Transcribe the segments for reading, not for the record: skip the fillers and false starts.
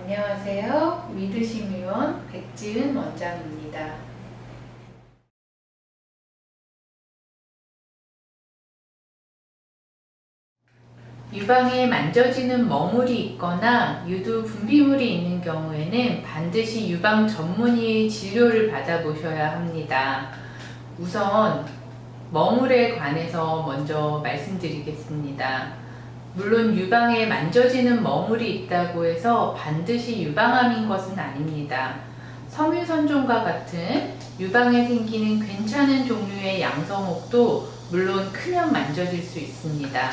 안녕하세요. 위드심의원 백지은 원장입니다. 유방에 만져지는 먹물이 있거나 유두 분비물이 있는 경우에는 반드시 유방 전문의의 진료를 받아보셔야 합니다. 우선 먹물에 관해서 먼저 말씀드리겠습니다. 물론 유방에 만져지는 먹물이 있다고 해서 반드시 유방암인 것은 아닙니다. 섬유선종과 같은 유방에 생기는 괜찮은 종류의 양성옥도 물론 크면 만져질 수 있습니다.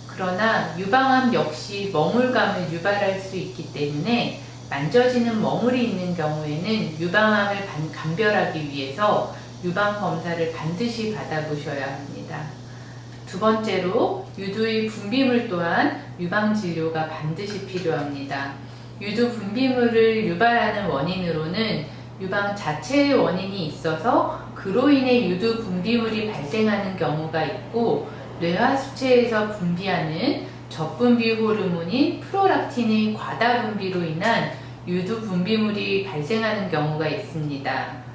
그러나 유방암 역시 먹물감을 유발할 수 있기 때문에 만져지는 먹물이 있는 경우에는 유방암을 감별하기 위해서 유방검사를 반드시 받아보셔야 합니다. 두 번째로 유두의 분비물 또한 유방진료가 반드시 필요합니다. 유두 분비물을 유발하는 원인으로는 유방 자체의 원인이 있어서 그로 인해 유두 분비물이 발생하는 경우가 있고, 뇌와 수체에서 분비하는 적분비 호르몬인 프롤락틴의 과다 분비로 인한 유두 분비물이 발생하는 경우가 있습니다.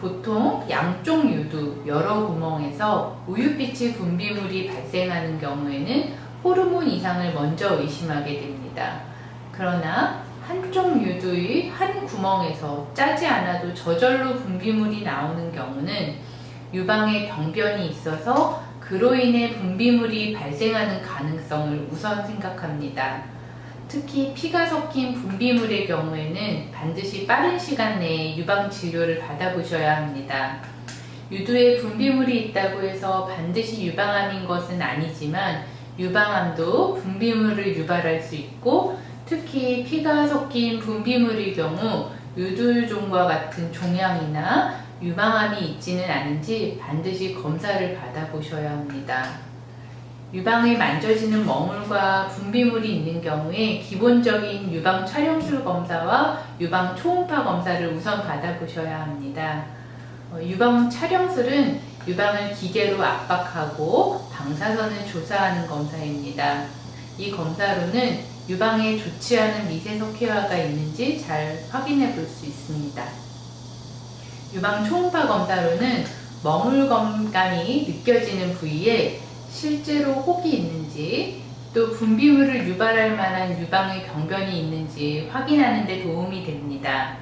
보통 양쪽 유두 여러 구멍에서 우윳빛의 분비물이 발생하는 경우에는 호르몬 이상을 먼저 의심하게 됩니다. 그러나 한쪽 유두의 한 구멍에서 짜지 않아도 저절로 분비물이 나오는 경우는 유방에 병변이 있어서 그로 인해 분비물이 발생하는 가능성을 우선 생각합니다. 특히 피가 섞인 분비물의 경우에는 반드시 빠른 시간 내에 유방 진료를 받아보셔야 합니다. 유두에 분비물이 있다고 해서 반드시 유방암인 것은 아니지만 유방암도 분비물을 유발할 수 있고, 특히 피가 섞인 분비물의 경우 유두종과 같은 종양이나 유방암이 있지는 않은지 반드시 검사를 받아보셔야 합니다. 유방에 만져지는 먹물과 분비물이 있는 경우에 기본적인 유방 촬영술 검사와 유방 초음파 검사를 우선 받아보셔야 합니다. 유방 촬영술은 유방을 기계로 압박하고 방사선을 조사하는 검사입니다. 이 검사로는 유방에 좋지 않은 미세석회화가 있는지 잘 확인해 볼 수 있습니다. 유방 초음파 검사로는 먹물감이 느껴지는 부위에 실제로 혹이 있는지, 또 분비물을 유발할 만한 유방의 병변이 있는지 확인하는 데 도움이 됩니다.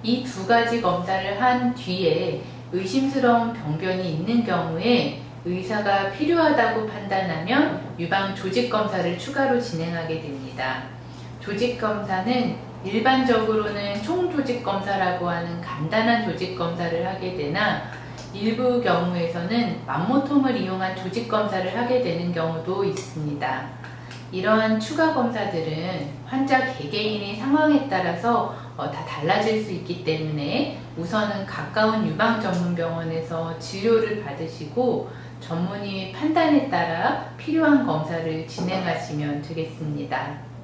이 두 가지 검사를 한 뒤에 의심스러운 병변이 있는 경우에 의사가 필요하다고 판단하면 유방 조직 검사를 추가로 진행하게 됩니다. 조직 검사는 일반적으로는 총조직 검사라고 하는 간단한 조직 검사를 하게 되나, 일부 경우에서는 맘모톰을 이용한 조직 검사를 하게 되는 경우도 있습니다. 이러한 추가 검사들은 환자 개개인의 상황에 따라서 다 달라질 수 있기 때문에 우선은 가까운 유방 전문병원에서 진료를 받으시고 전문의의 판단에 따라 필요한 검사를 진행하시면 되겠습니다.